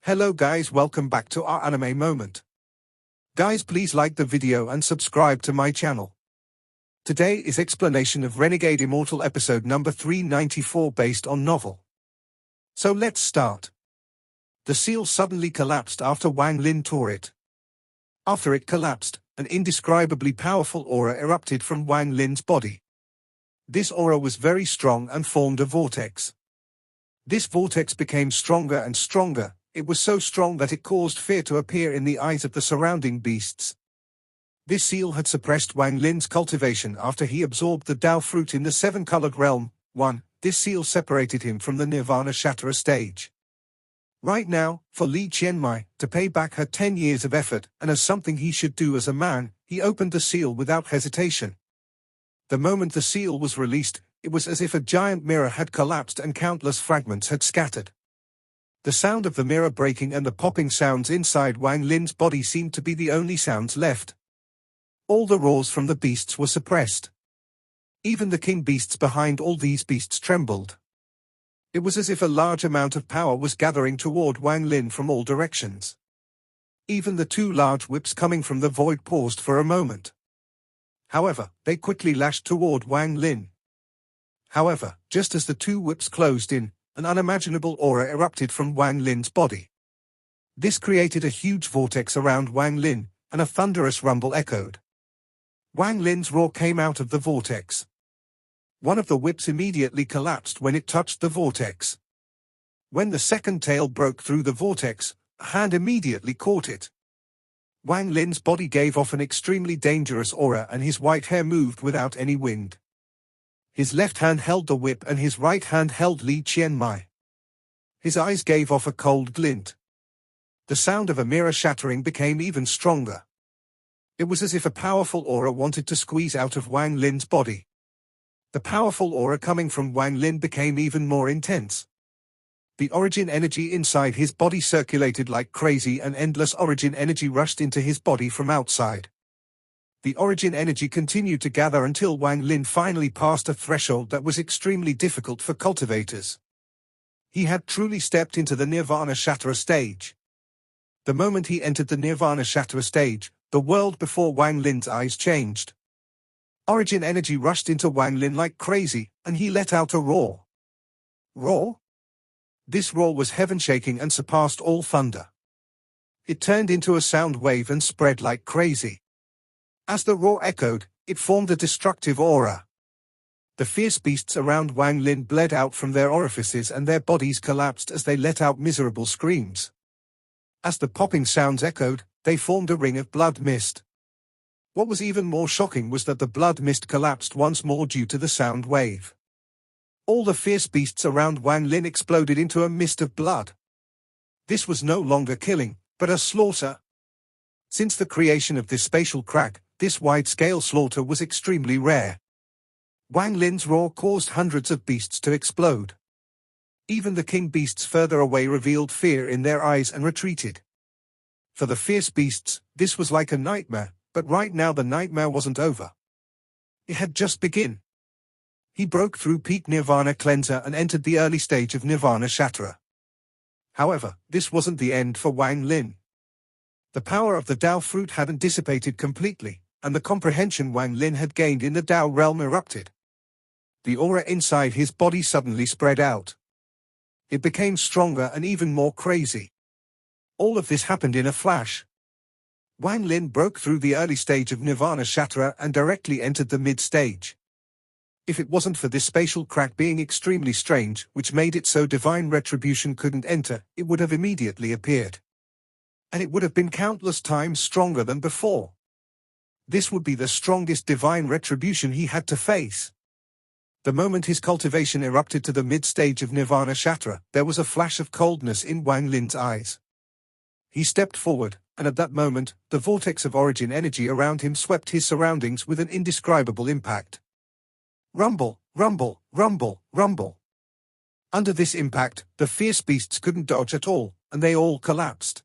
Hello guys, welcome back to our anime moment. Guys, please like the video and subscribe to my channel. Today is explanation of Renegade Immortal episode number 394 based on novel. So let's start. The seal suddenly collapsed after Wang Lin tore it. After it collapsed, an indescribably powerful aura erupted from Wang Lin's body. This aura was very strong and formed a vortex. This vortex became stronger and stronger. It was so strong that it caused fear to appear in the eyes of the surrounding beasts. This seal had suppressed Wang Lin's cultivation after he absorbed the Dao fruit in the seven-colored realm. 1. This seal separated him from the Nirvana Shatterer stage. Right now, for Li Qianmai to pay back her 10 years of effort, and as something he should do as a man, he opened the seal without hesitation. The moment the seal was released, it was as if a giant mirror had collapsed and countless fragments had scattered. The sound of the mirror breaking and the popping sounds inside Wang Lin's body seemed to be the only sounds left. All the roars from the beasts were suppressed. Even the king beasts behind all these beasts trembled. It was as if a large amount of power was gathering toward Wang Lin from all directions. Even the two large whips coming from the void paused for a moment. However, they quickly lashed toward Wang Lin. However, just as the two whips closed in, an unimaginable aura erupted from Wang Lin's body. This created a huge vortex around Wang Lin, and a thunderous rumble echoed. Wang Lin's roar came out of the vortex. One of the whips immediately collapsed when it touched the vortex. When the second tail broke through the vortex, a hand immediately caught it. Wang Lin's body gave off an extremely dangerous aura and his white hair moved without any wind. His left hand held the whip and his right hand held Li Qianmai. His eyes gave off a cold glint. The sound of a mirror shattering became even stronger. It was as if a powerful aura wanted to squeeze out of Wang Lin's body. The powerful aura coming from Wang Lin became even more intense. The origin energy inside his body circulated like crazy and endless origin energy rushed into his body from outside. The origin energy continued to gather until Wang Lin finally passed a threshold that was extremely difficult for cultivators. He had truly stepped into the Nirvana Shatterer stage. The moment he entered the Nirvana Shatterer stage, the world before Wang Lin's eyes changed. Origin energy rushed into Wang Lin like crazy, and he let out a roar. Roar? This roar was heaven-shaking and surpassed all thunder. It turned into a sound wave and spread like crazy. As the roar echoed, it formed a destructive aura. The fierce beasts around Wang Lin bled out from their orifices and their bodies collapsed as they let out miserable screams. As the popping sounds echoed, they formed a ring of blood mist. What was even more shocking was that the blood mist collapsed once more due to the sound wave. All the fierce beasts around Wang Lin exploded into a mist of blood. This was no longer killing, but a slaughter. Since the creation of this spatial crack, this wide-scale slaughter was extremely rare. Wang Lin's roar caused hundreds of beasts to explode. Even the king beasts further away revealed fear in their eyes and retreated. For the fierce beasts, this was like a nightmare, but right now the nightmare wasn't over. It had just begun. He broke through peak Nirvana Cleanser and entered the early stage of Nirvana Shatterer. However, this wasn't the end for Wang Lin. The power of the Dao fruit hadn't dissipated completely, and the comprehension Wang Lin had gained in the Dao realm erupted. The aura inside his body suddenly spread out. It became stronger and even more crazy. All of this happened in a flash. Wang Lin broke through the early stage of Nirvana Shatterer and directly entered the mid-stage. If it wasn't for this spatial crack being extremely strange, which made it so divine retribution couldn't enter, it would have immediately appeared. And it would have been countless times stronger than before. This would be the strongest divine retribution he had to face. The moment his cultivation erupted to the mid-stage of Nirvana Shatterer, there was a flash of coldness in Wang Lin's eyes. He stepped forward, and at that moment, the vortex of origin energy around him swept his surroundings with an indescribable impact. Rumble, rumble, rumble, rumble. Under this impact, the fierce beasts couldn't dodge at all, and they all collapsed.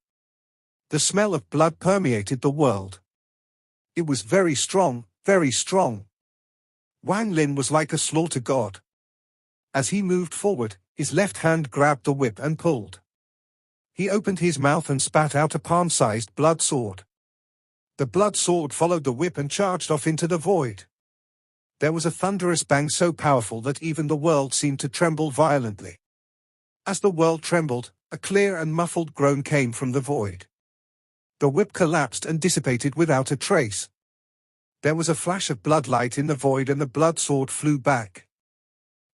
The smell of blood permeated the world. It was very strong, very strong. Wang Lin was like a slaughter god. As he moved forward, his left hand grabbed the whip and pulled. He opened his mouth and spat out a palm-sized blood sword. The blood sword followed the whip and charged off into the void. There was a thunderous bang so powerful that even the world seemed to tremble violently. As the world trembled, a clear and muffled groan came from the void. The whip collapsed and dissipated without a trace. There was a flash of bloodlight in the void and the blood sword flew back.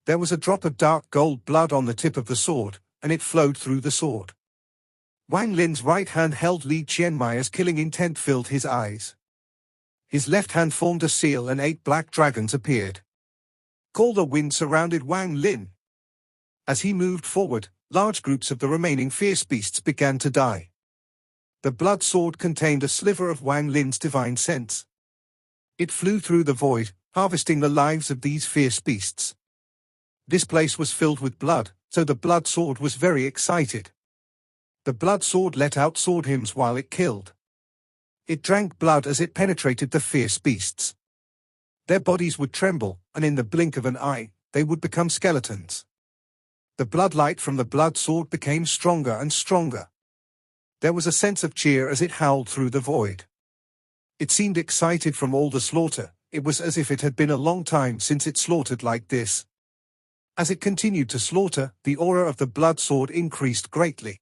There was a drop of dark gold blood on the tip of the sword, and it flowed through the sword. Wang Lin's right hand held Li Qianmai as killing intent filled his eyes. His left hand formed a seal and 8 black dragons appeared. Call the wind surrounded Wang Lin. As he moved forward, large groups of the remaining fierce beasts began to die. The blood sword contained a sliver of Wang Lin's divine sense. It flew through the void, harvesting the lives of these fierce beasts. This place was filled with blood, so the blood sword was very excited. The blood sword let out sword hymns while it killed. It drank blood as it penetrated the fierce beasts. Their bodies would tremble, and in the blink of an eye, they would become skeletons. The bloodlight from the blood sword became stronger and stronger. There was a sense of cheer as it howled through the void. It seemed excited from all the slaughter. It was as if it had been a long time since it slaughtered like this. As it continued to slaughter, the aura of the blood sword increased greatly.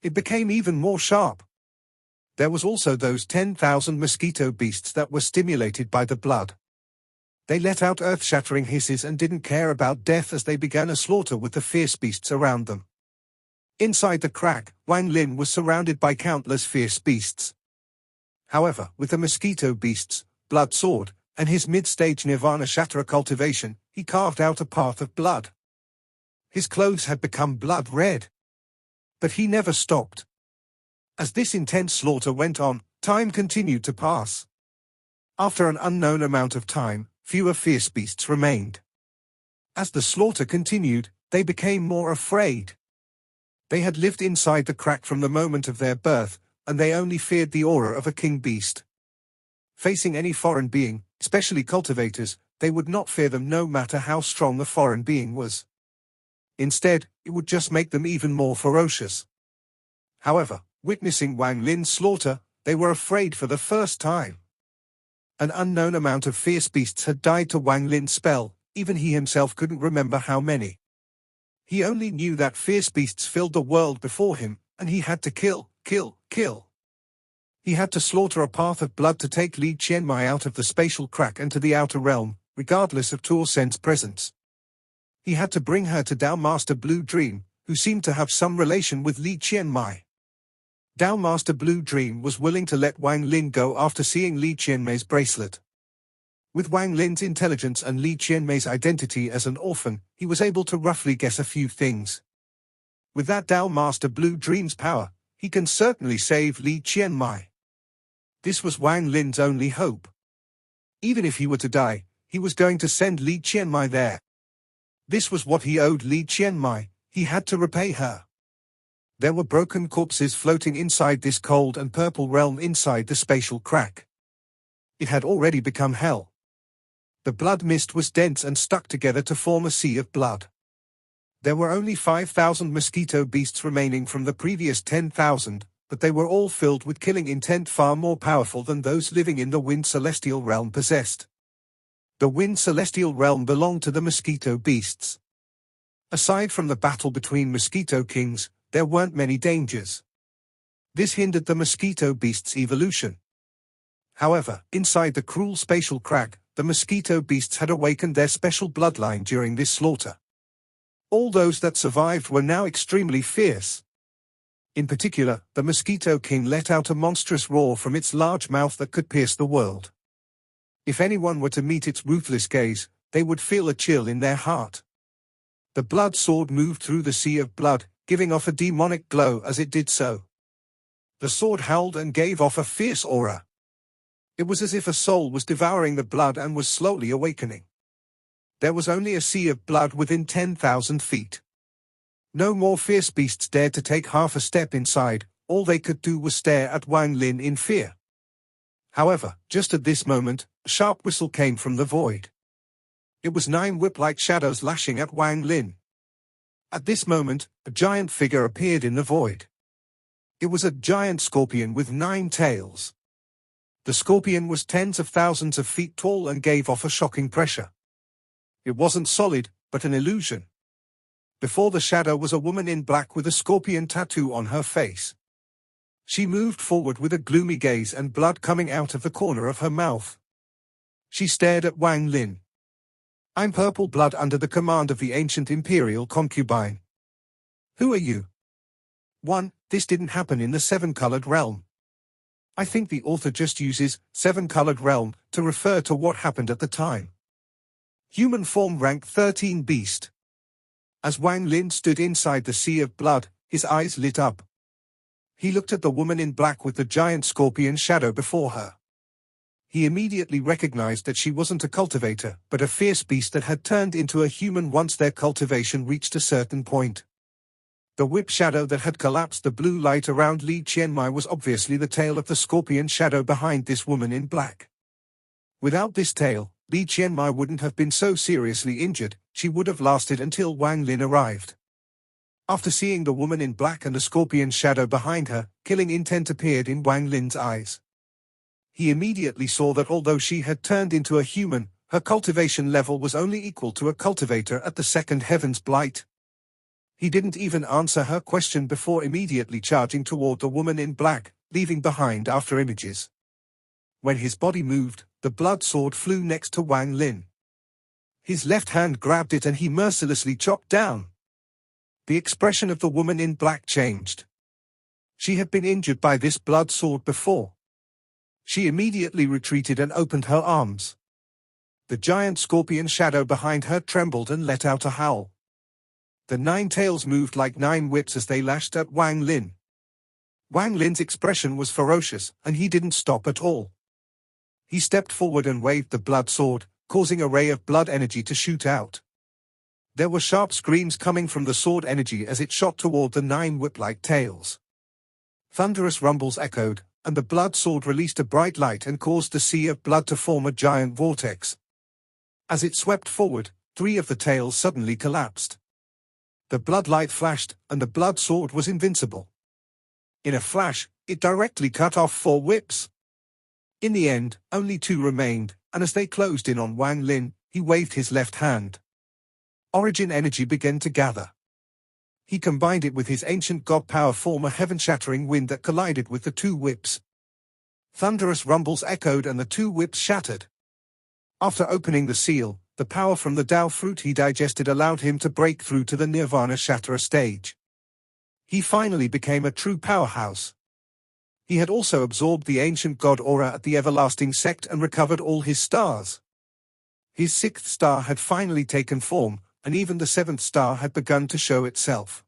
It became even more sharp. There was also those 10,000 mosquito beasts that were stimulated by the blood. They let out earth-shattering hisses and didn't care about death as they began a slaughter with the fierce beasts around them. Inside the crack, Wang Lin was surrounded by countless fierce beasts. However, with the mosquito beasts, blood sword, and his mid-stage Nirvana Shatra cultivation, he carved out a path of blood. His clothes had become blood red. But he never stopped. As this intense slaughter went on, time continued to pass. After an unknown amount of time, fewer fierce beasts remained. As the slaughter continued, they became more afraid. They had lived inside the crack from the moment of their birth, and they only feared the aura of a king beast. Facing any foreign being, especially cultivators, they would not fear them no matter how strong the foreign being was. Instead, it would just make them even more ferocious. However, witnessing Wang Lin's slaughter, they were afraid for the first time. An unknown amount of fierce beasts had died to Wang Lin's spell, even he himself couldn't remember how many. He only knew that fierce beasts filled the world before him, and he had to kill. He had to slaughter a path of blood to take Li Qianmai out of the spatial crack and to the outer realm, regardless of Tuo Sen's presence. He had to bring her to Dao Master Blue Dream, who seemed to have some relation with Li Qianmai. Dao Master Blue Dream was willing to let Wang Lin go after seeing Li Qianmei's bracelet. With Wang Lin's intelligence and Li Qianmei's identity as an orphan, he was able to roughly guess a few things. With that Dao Master Blue Dream's power, he can certainly save Li Qianmai. This was Wang Lin's only hope. Even if he were to die, he was going to send Li Qianmai there. This was what he owed Li Qianmai. He had to repay her. There were broken corpses floating inside this cold and purple realm inside the spatial crack. It had already become hell. The blood mist was dense and stuck together to form a sea of blood. There were only 5,000 mosquito beasts remaining from the previous 10,000, but they were all filled with killing intent far more powerful than those living in the Wind Celestial Realm possessed. The Wind Celestial Realm belonged to the mosquito beasts. Aside from the battle between mosquito kings, there weren't many dangers. This hindered the mosquito beasts' evolution. However, inside the cruel spatial crack, the mosquito beasts had awakened their special bloodline during this slaughter. All those that survived were now extremely fierce. In particular, the Mosquito King let out a monstrous roar from its large mouth that could pierce the world. If anyone were to meet its ruthless gaze, they would feel a chill in their heart. The blood sword moved through the sea of blood, giving off a demonic glow as it did so. The sword howled and gave off a fierce aura. It was as if a soul was devouring the blood and was slowly awakening. There was only a sea of blood within 10,000 feet. No more fierce beasts dared to take half a step inside. All they could do was stare at Wang Lin in fear. However, just at this moment, a sharp whistle came from the void. It was 9 whip-like shadows lashing at Wang Lin. At this moment, a giant figure appeared in the void. It was a giant scorpion with 9 tails. The scorpion was tens of thousands of feet tall and gave off a shocking pressure. It wasn't solid, but an illusion. Before the shadow was a woman in black with a scorpion tattoo on her face. She moved forward with a gloomy gaze and blood coming out of the corner of her mouth. She stared at Wang Lin. "I'm purple blood under the command of the ancient imperial concubine. Who are you?" 1. This didn't happen in the 7-colored realm. I think the author just uses 7-colored realm to refer to what happened at the time. Human form rank 13 beast. As Wang Lin stood inside the sea of blood, his eyes lit up. He looked at the woman in black with the giant scorpion shadow before her. He immediately recognized that she wasn't a cultivator, but a fierce beast that had turned into a human once their cultivation reached a certain point. The whip shadow that had collapsed the blue light around Li Qianmai was obviously the tail of the scorpion shadow behind this woman in black. Without this tail, Li Qianmai wouldn't have been so seriously injured. She would have lasted until Wang Lin arrived. After seeing the woman in black and the scorpion shadow behind her, killing intent appeared in Wang Lin's eyes. He immediately saw that although she had turned into a human, her cultivation level was only equal to a cultivator at the second heaven's blight. He didn't even answer her question before immediately charging toward the woman in black, leaving behind after images. When his body moved, the blood sword flew next to Wang Lin. His left hand grabbed it and he mercilessly chopped down. The expression of the woman in black changed. She had been injured by this blood sword before. She immediately retreated and opened her arms. The giant scorpion shadow behind her trembled and let out a howl. The 9 tails moved like 9 whips as they lashed at Wang Lin. Wang Lin's expression was ferocious, and he didn't stop at all. He stepped forward and waved the blood sword, causing a ray of blood energy to shoot out. There were sharp screams coming from the sword energy as it shot toward the 9 whip-like tails. Thunderous rumbles echoed, and the blood sword released a bright light and caused the sea of blood to form a giant vortex. As it swept forward, 3 of the tails suddenly collapsed. The blood light flashed, and the blood sword was invincible. In a flash, it directly cut off 4 whips. In the end, only 2 remained, and as they closed in on Wang Lin, he waved his left hand. Origin energy began to gather. He combined it with his ancient god power form a heaven-shattering wind that collided with the 2 whips. Thunderous rumbles echoed and the 2 whips shattered. After opening the seal, the power from the Tao fruit he digested allowed him to break through to the Nirvana Shatterer stage. He finally became a true powerhouse. He had also absorbed the ancient god aura at the everlasting sect and recovered all his stars. His 6th star had finally taken form, and even the 7th star had begun to show itself.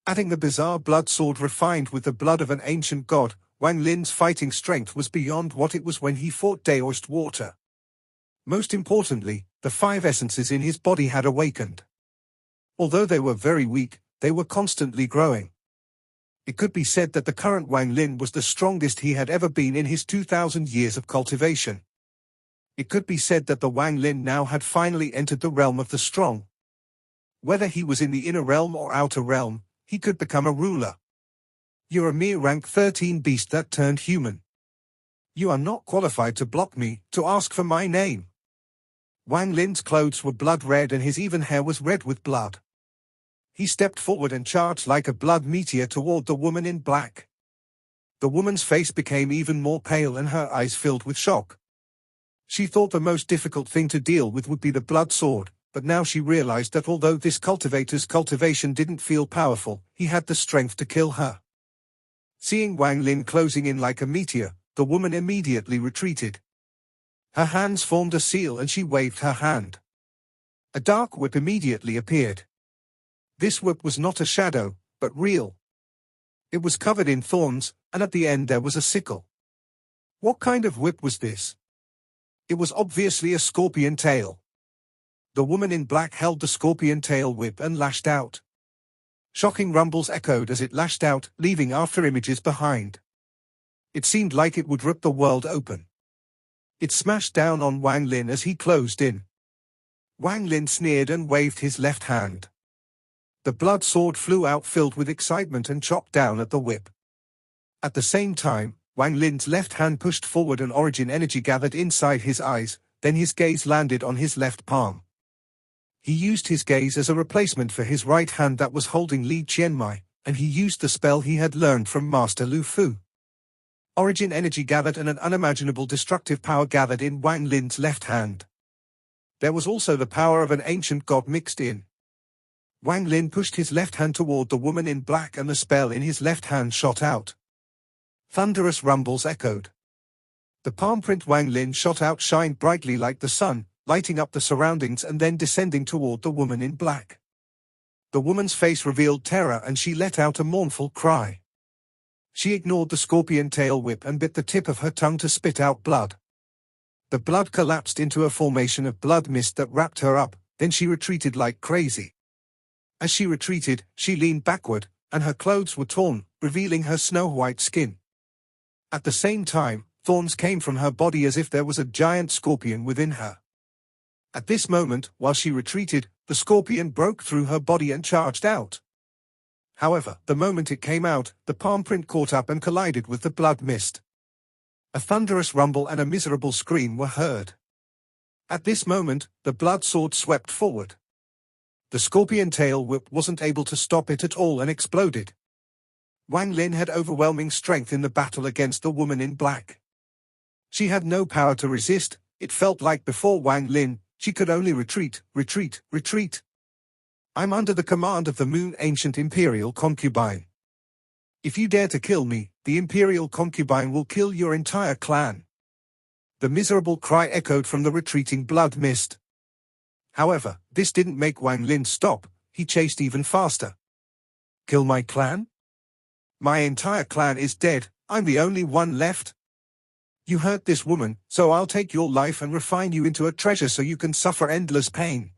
Adding the bizarre blood sword refined with the blood of an ancient god, Wang Lin's fighting strength was beyond what it was when he fought Daoist water. Most importantly, the 5 essences in his body had awakened. Although they were very weak, they were constantly growing. It could be said that the current Wang Lin was the strongest he had ever been in his 2,000 years of cultivation. It could be said that the Wang Lin now had finally entered the realm of the strong. Whether he was in the inner realm or outer realm, he could become a ruler. You're a mere rank 13 beast that turned human. You are not qualified to block me, to ask for my name. Wang Lin's clothes were blood red and his even hair was red with blood. He stepped forward and charged like a blood meteor toward the woman in black. The woman's face became even more pale and her eyes filled with shock. She thought the most difficult thing to deal with would be the blood sword, but now she realized that although this cultivator's cultivation didn't feel powerful, he had the strength to kill her. Seeing Wang Lin closing in like a meteor, the woman immediately retreated. Her hands formed a seal and she waved her hand. A dark whip immediately appeared. This whip was not a shadow, but real. It was covered in thorns, and at the end there was a sickle. What kind of whip was this? It was obviously a scorpion tail. The woman in black held the scorpion tail whip and lashed out. Shocking rumbles echoed as it lashed out, leaving after images behind. It seemed like it would rip the world open. It smashed down on Wang Lin as he closed in. Wang Lin sneered and waved his left hand. The blood sword flew out filled with excitement and chopped down at the whip. At the same time, Wang Lin's left hand pushed forward and origin energy gathered inside his eyes, then his gaze landed on his left palm. He used his gaze as a replacement for his right hand that was holding Li Qianmai, and he used the spell he had learned from Master Lu Fu. Origin energy gathered and an unimaginable destructive power gathered in Wang Lin's left hand. There was also the power of an ancient god mixed in. Wang Lin pushed his left hand toward the woman in black and the spell in his left hand shot out. Thunderous rumbles echoed. The palm print Wang Lin shot out shined brightly like the sun, lighting up the surroundings and then descending toward the woman in black. The woman's face revealed terror and she let out a mournful cry. She ignored the scorpion tail whip and bit the tip of her tongue to spit out blood. The blood collapsed into a formation of blood mist that wrapped her up, then she retreated like crazy. As she retreated, she leaned backward, and her clothes were torn, revealing her snow-white skin. At the same time, thorns came from her body as if there was a giant scorpion within her. At this moment, while she retreated, the scorpion broke through her body and charged out. However, the moment it came out, the palm print caught up and collided with the blood mist. A thunderous rumble and a miserable scream were heard. At this moment, the blood sword swept forward. The scorpion tail whip wasn't able to stop it at all and exploded. Wang Lin had overwhelming strength in the battle against the woman in black. She had no power to resist. It felt like before Wang Lin, she could only retreat, retreat, retreat. I'm under the command of the Moon Ancient Imperial Concubine. If you dare to kill me, the Imperial Concubine will kill your entire clan. The miserable cry echoed from the retreating blood mist. However, this didn't make Wang Lin stop. He chased even faster. Kill my clan? My entire clan is dead. I'm the only one left. You hurt this woman, so I'll take your life and refine you into a treasure so you can suffer endless pain.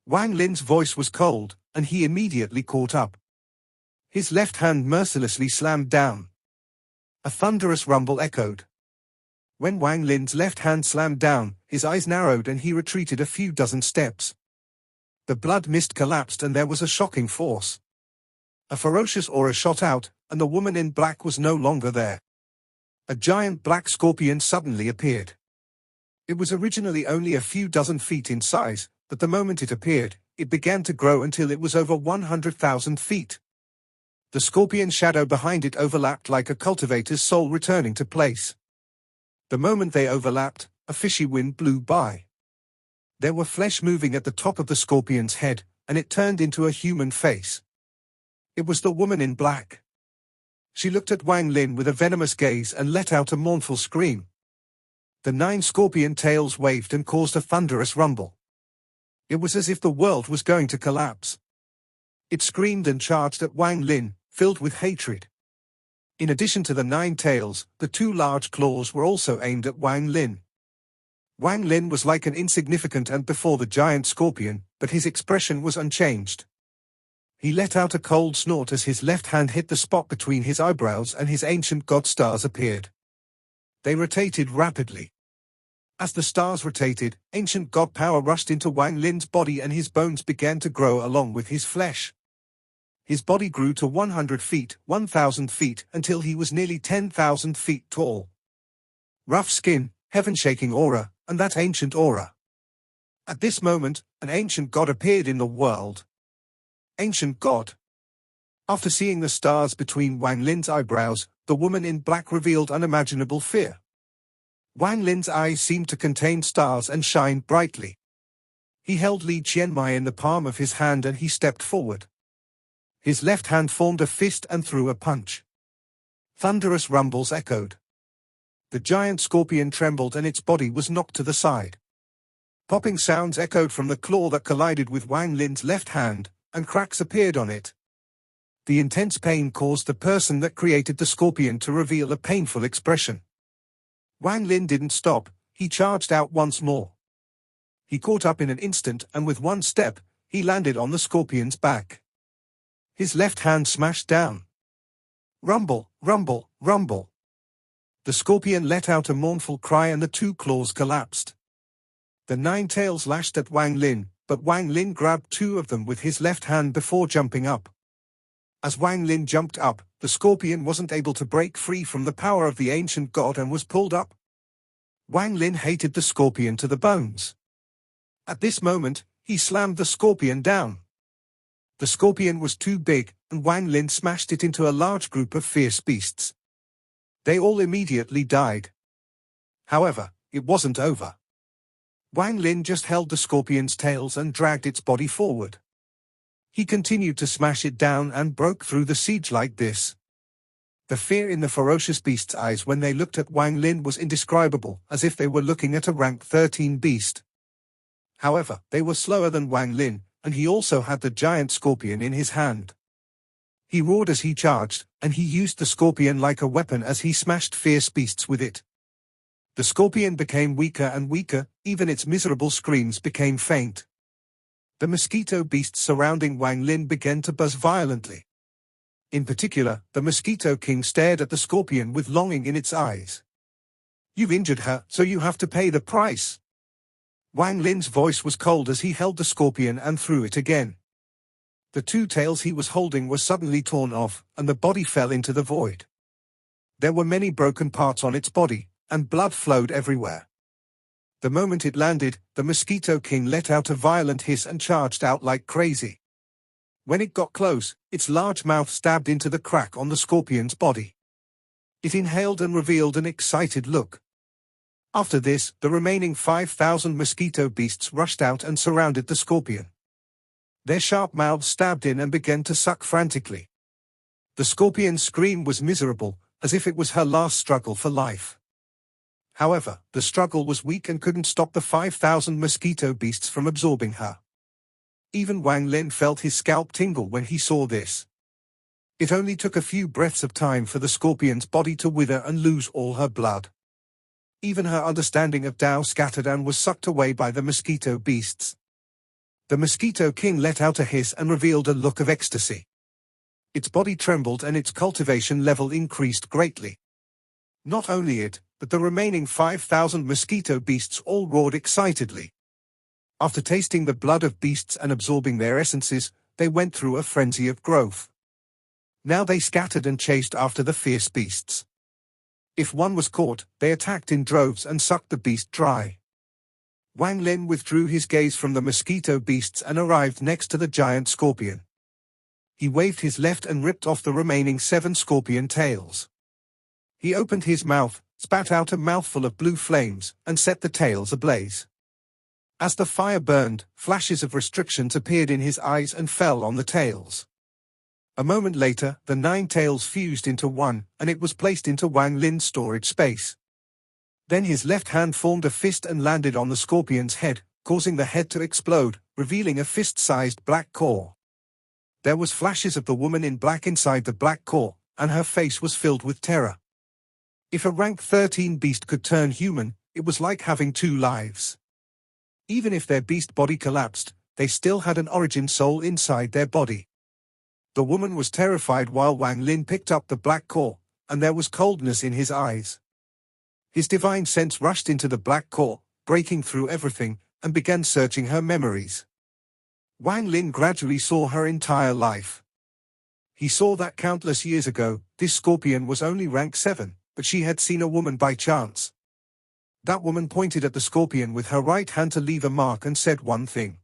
Wang Lin's voice was cold, and he immediately caught up. His left hand mercilessly slammed down. A thunderous rumble echoed. When Wang Lin's left hand slammed down, his eyes narrowed and he retreated a few dozen steps. The blood mist collapsed and there was a shocking force. A ferocious aura shot out, and the woman in black was no longer there. A giant black scorpion suddenly appeared. It was originally only a few dozen feet in size, but the moment it appeared, it began to grow until it was over 100,000 feet. The scorpion shadow behind it overlapped like a cultivator's soul returning to place. The moment they overlapped, a fishy wind blew by. There were flesh moving at the top of the scorpion's head, and it turned into a human face. It was the woman in black. She looked at Wang Lin with a venomous gaze and let out a mournful scream. The 9 scorpion tails waved and caused a thunderous rumble. It was as if the world was going to collapse. It screamed and charged at Wang Lin, filled with hatred. In addition to the 9 tails, the 2 large claws were also aimed at Wang Lin. Wang Lin was like an insignificant ant before the giant scorpion, but his expression was unchanged. He let out a cold snort as his left hand hit the spot between his eyebrows and his ancient god stars appeared. They rotated rapidly. As the stars rotated, ancient god power rushed into Wang Lin's body and his bones began to grow along with his flesh. His body grew to 100 feet, 1,000 feet, until he was nearly 10,000 feet tall. Rough skin, heaven-shaking aura, and that ancient aura. At this moment, an ancient god appeared in the world. Ancient god. After seeing the stars between Wang Lin's eyebrows, the woman in black revealed unimaginable fear. Wang Lin's eyes seemed to contain stars and shined brightly. He held Li Qianmai in the palm of his hand and he stepped forward. His left hand formed a fist and threw a punch. Thunderous rumbles echoed. The giant scorpion trembled and its body was knocked to the side. Popping sounds echoed from the claw that collided with Wang Lin's left hand, and cracks appeared on it. The intense pain caused the person that created the scorpion to reveal a painful expression. Wang Lin didn't stop, he charged out once more. He caught up in an instant and with one step, he landed on the scorpion's back. His left hand smashed down. Rumble, rumble, rumble. The scorpion let out a mournful cry and the 2 claws collapsed. The 9 tails lashed at Wang Lin, but Wang Lin grabbed 2 of them with his left hand before jumping up. As Wang Lin jumped up, the scorpion wasn't able to break free from the power of the ancient god and was pulled up. Wang Lin hated the scorpion to the bones. At this moment, he slammed the scorpion down. The scorpion was too big, and Wang Lin smashed it into a large group of fierce beasts. They all immediately died. However, it wasn't over. Wang Lin just held the scorpion's tails and dragged its body forward. He continued to smash it down and broke through the siege like this. The fear in the ferocious beast's eyes when they looked at Wang Lin was indescribable, as if they were looking at a rank 13 beast. However, they were slower than Wang Lin, and he also had the giant scorpion in his hand. He roared as he charged, and he used the scorpion like a weapon as he smashed fierce beasts with it. The scorpion became weaker and weaker, even its miserable screams became faint. The mosquito beasts surrounding Wang Lin began to buzz violently. In particular, the Mosquito King stared at the scorpion with longing in its eyes. "You've injured her, so you have to pay the price." Wang Lin's voice was cold as he held the scorpion and threw it again. The two tails he was holding were suddenly torn off, and the body fell into the void. There were many broken parts on its body, and blood flowed everywhere. The moment it landed, the Mosquito King let out a violent hiss and charged out like crazy. When it got close, its large mouth stabbed into the crack on the scorpion's body. It inhaled and revealed an excited look. After this, the remaining 5,000 mosquito beasts rushed out and surrounded the scorpion. Their sharp mouths stabbed in and began to suck frantically. The scorpion's scream was miserable, as if it was her last struggle for life. However, the struggle was weak and couldn't stop the 5,000 mosquito beasts from absorbing her. Even Wang Lin felt his scalp tingle when he saw this. It only took a few breaths of time for the scorpion's body to wither and lose all her blood. Even her understanding of Tao scattered and was sucked away by the mosquito beasts. The Mosquito King let out a hiss and revealed a look of ecstasy. Its body trembled and its cultivation level increased greatly. Not only it, but the remaining 5,000 mosquito beasts all roared excitedly. After tasting the blood of beasts and absorbing their essences, they went through a frenzy of growth. Now they scattered and chased after the fierce beasts. If one was caught, they attacked in droves and sucked the beast dry. Wang Lin withdrew his gaze from the mosquito beasts and arrived next to the giant scorpion. He waved his left and ripped off the remaining 7 scorpion tails. He opened his mouth, spat out a mouthful of blue flames, and set the tails ablaze. As the fire burned, flashes of restrictions appeared in his eyes and fell on the tails. A moment later, the 9 tails fused into one, and it was placed into Wang Lin's storage space. Then his left hand formed a fist and landed on the scorpion's head, causing the head to explode, revealing a fist-sized black core. There was flashes of the woman in black inside the black core, and her face was filled with terror. If a rank 13 beast could turn human, it was like having 2 lives. Even if their beast body collapsed, they still had an origin soul inside their body. The woman was terrified while Wang Lin picked up the black core, and there was coldness in his eyes. His divine sense rushed into the black core, breaking through everything, and began searching her memories. Wang Lin gradually saw her entire life. He saw that countless years ago, this scorpion was only rank 7. But she had seen a woman by chance. That woman pointed at the scorpion with her right hand to leave a mark and said one thing.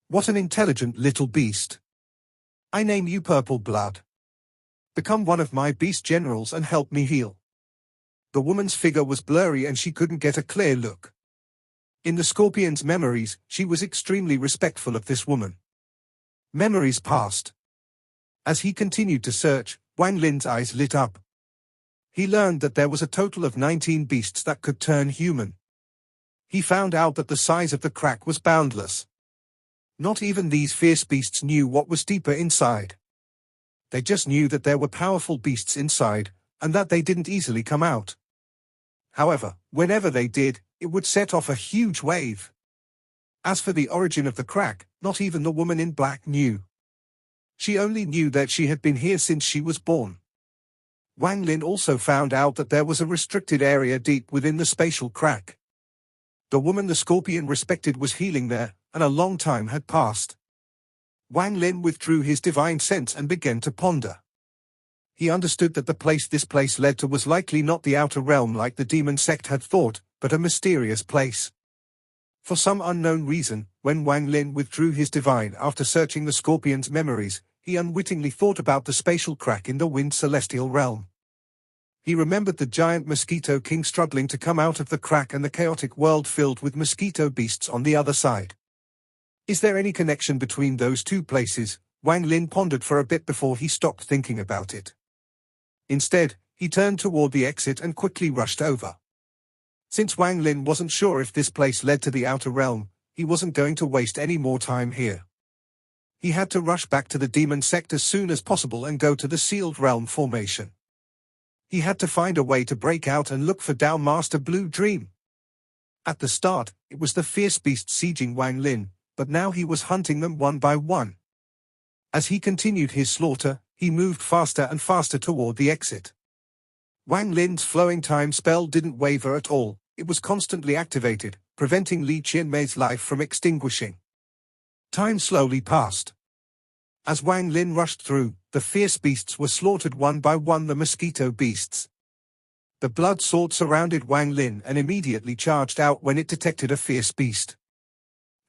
"What an intelligent little beast. I name you Purple Blood. Become one of my beast generals and help me heal." The woman's figure was blurry and she couldn't get a clear look. In the scorpion's memories, she was extremely respectful of this woman. Memories passed. As he continued to search, Wang Lin's eyes lit up. He learned that there was a total of 19 beasts that could turn human. He found out that the size of the crack was boundless. Not even these fierce beasts knew what was deeper inside. They just knew that there were powerful beasts inside, and that they didn't easily come out. However, whenever they did, it would set off a huge wave. As for the origin of the crack, not even the woman in black knew. She only knew that she had been here since she was born. Wang Lin also found out that there was a restricted area deep within the spatial crack. The woman the scorpion respected was healing there, and a long time had passed. Wang Lin withdrew his divine sense and began to ponder. He understood that the place this place led to was likely not the outer realm like the demon sect had thought, but a mysterious place. For some unknown reason, when Wang Lin withdrew his divine after searching the scorpion's memories, he unwittingly thought about the spatial crack in the wind celestial realm. He remembered the giant mosquito king struggling to come out of the crack and the chaotic world filled with mosquito beasts on the other side. Is there any connection between those two places? Wang Lin pondered for a bit before he stopped thinking about it. Instead, he turned toward the exit and quickly rushed over. Since Wang Lin wasn't sure if this place led to the outer realm, he wasn't going to waste any more time here. He had to rush back to the demon sect as soon as possible and go to the sealed realm formation. He had to find a way to break out and look for Dao Master Blue Dream. At the start, it was the fierce beasts sieging Wang Lin, but now he was hunting them one by one. As he continued his slaughter, he moved faster and faster toward the exit. Wang Lin's flowing time spell didn't waver at all, it was constantly activated, preventing Li Qianmei's life from extinguishing. Time slowly passed. As Wang Lin rushed through, the fierce beasts were slaughtered one by one, the mosquito beasts. The blood sword surrounded Wang Lin and immediately charged out when it detected a fierce beast.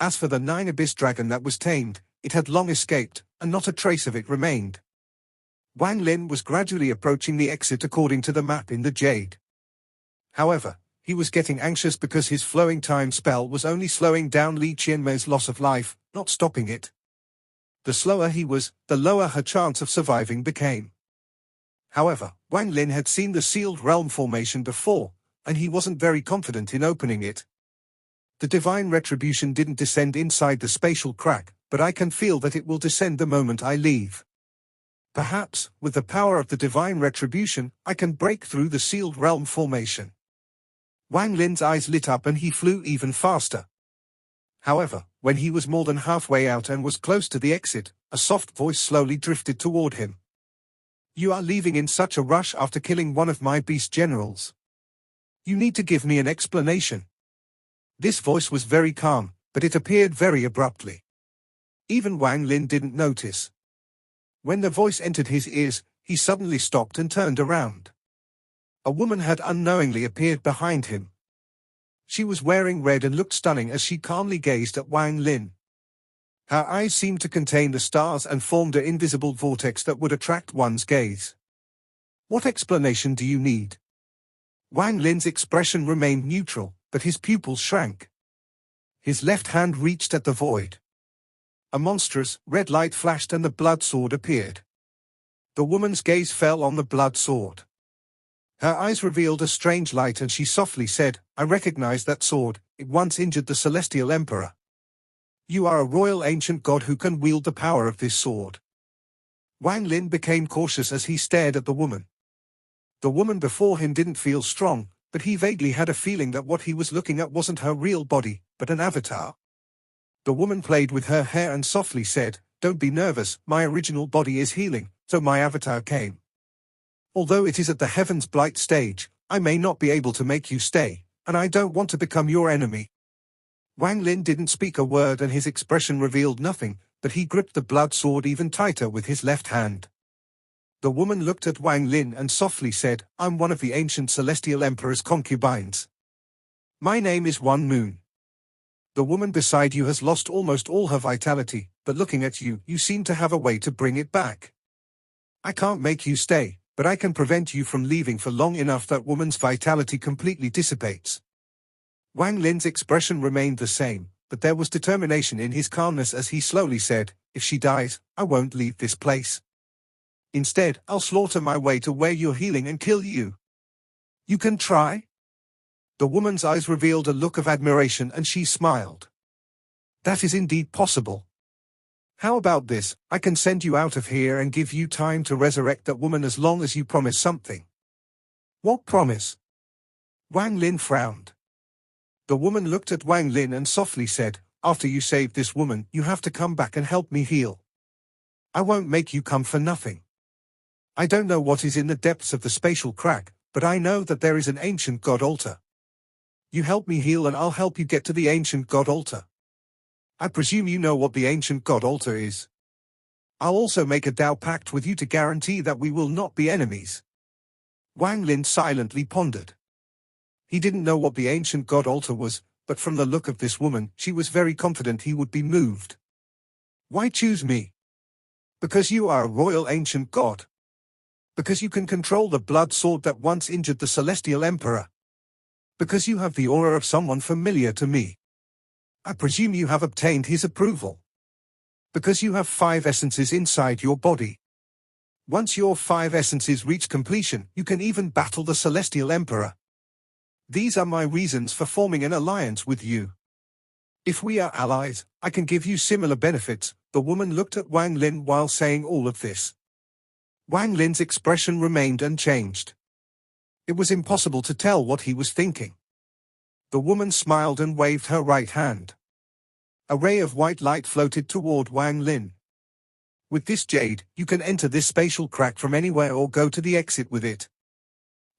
As for the 9 abyss dragon that was tamed, it had long escaped, and not a trace of it remained. Wang Lin was gradually approaching the exit according to the map in the jade. However, he was getting anxious because his flowing time spell was only slowing down Li Qianmei's loss of life, not stopping it. The slower he was, the lower her chance of surviving became. However, Wang Lin had seen the sealed realm formation before, and he wasn't very confident in opening it. The divine retribution didn't descend inside the spatial crack, but I can feel that it will descend the moment I leave. Perhaps, with the power of the divine retribution, I can break through the sealed realm formation. Wang Lin's eyes lit up and he flew even faster. However, when he was more than halfway out and was close to the exit, a soft voice slowly drifted toward him. You are leaving in such a rush after killing one of my beast generals. You need to give me an explanation. This voice was very calm, but it appeared very abruptly. Even Wang Lin didn't notice. When the voice entered his ears, he suddenly stopped and turned around. A woman had unknowingly appeared behind him. She was wearing red and looked stunning as she calmly gazed at Wang Lin. Her eyes seemed to contain the stars and formed an invisible vortex that would attract one's gaze. What explanation do you need? Wang Lin's expression remained neutral, but his pupils shrank. His left hand reached at the void. A monstrous, red light flashed and the blood sword appeared. The woman's gaze fell on the blood sword. Her eyes revealed a strange light and she softly said, I recognize that sword, it once injured the Celestial Emperor. You are a royal ancient god who can wield the power of this sword. Wang Lin became cautious as he stared at the woman. The woman before him didn't feel strong, but he vaguely had a feeling that what he was looking at wasn't her real body, but an avatar. The woman played with her hair and softly said, Don't be nervous, my original body is healing, so my avatar came. Although it is at the Heaven's Blight stage, I may not be able to make you stay, and I don't want to become your enemy. Wang Lin didn't speak a word and his expression revealed nothing, but he gripped the blood sword even tighter with his left hand. The woman looked at Wang Lin and softly said, I'm one of the ancient Celestial Emperor's concubines. My name is One Moon. The woman beside you has lost almost all her vitality, but looking at you, you seem to have a way to bring it back. I can't make you stay, but I can prevent you from leaving for long enough that woman's vitality completely dissipates. Wang Lin's expression remained the same, but there was determination in his calmness as he slowly said, If she dies, I won't leave this place. Instead, I'll slaughter my way to where you're healing and kill you. You can try? The woman's eyes revealed a look of admiration and she smiled. That is indeed possible. How about this, I can send you out of here and give you time to resurrect that woman as long as you promise something. What promise? Wang Lin frowned. The woman looked at Wang Lin and softly said, After you save this woman, you have to come back and help me heal. I won't make you come for nothing. I don't know what is in the depths of the spatial crack, but I know that there is an ancient god altar. You help me heal and I'll help you get to the ancient god altar. I presume you know what the ancient god altar is. I'll also make a Dao pact with you to guarantee that we will not be enemies. Wang Lin silently pondered. He didn't know what the ancient god altar was, but from the look of this woman, she was very confident he would be moved. Why choose me? Because you are a royal ancient god. Because you can control the blood sword that once injured the celestial emperor. Because you have the aura of someone familiar to me. I presume you have obtained his approval. Because you have 5 essences inside your body. Once your 5 essences reach completion, you can even battle the celestial emperor. These are my reasons for forming an alliance with you. If we are allies, I can give you similar benefits. The woman looked at Wang Lin while saying all of this. Wang Lin's expression remained unchanged. It was impossible to tell what he was thinking. The woman smiled and waved her right hand. A ray of white light floated toward Wang Lin. With this jade, you can enter this spatial crack from anywhere or go to the exit with it.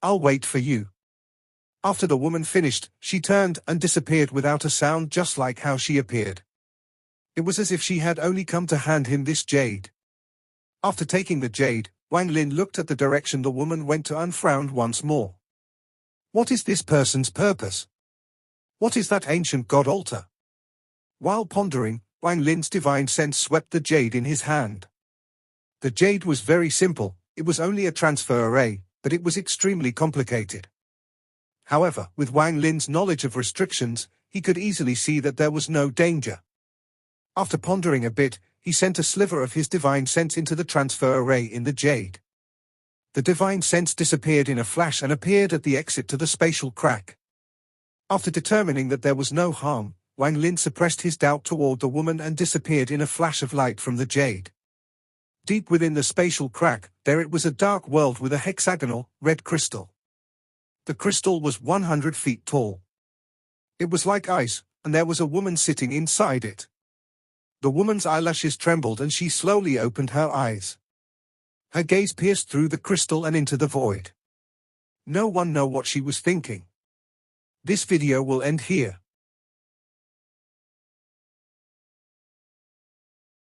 I'll wait for you. After the woman finished, she turned and disappeared without a sound, just like how she appeared. It was as if she had only come to hand him this jade. After taking the jade, Wang Lin looked at the direction the woman went to and frowned once more. What is this person's purpose? What is that ancient god altar? While pondering, Wang Lin's divine sense swept the jade in his hand. The jade was very simple, it was only a transfer array, but it was extremely complicated. However, with Wang Lin's knowledge of restrictions, he could easily see that there was no danger. After pondering a bit, he sent a sliver of his divine sense into the transfer array in the jade. The divine sense disappeared in a flash and appeared at the exit to the spatial crack. After determining that there was no harm, Wang Lin suppressed his doubt toward the woman and disappeared in a flash of light from the jade. Deep within the spatial crack, there it was, a dark world with a hexagonal, red crystal. The crystal was 100 feet tall. It was like ice, and there was a woman sitting inside it. The woman's eyelashes trembled and she slowly opened her eyes. Her gaze pierced through the crystal and into the void. No one knew what she was thinking. This video will end here.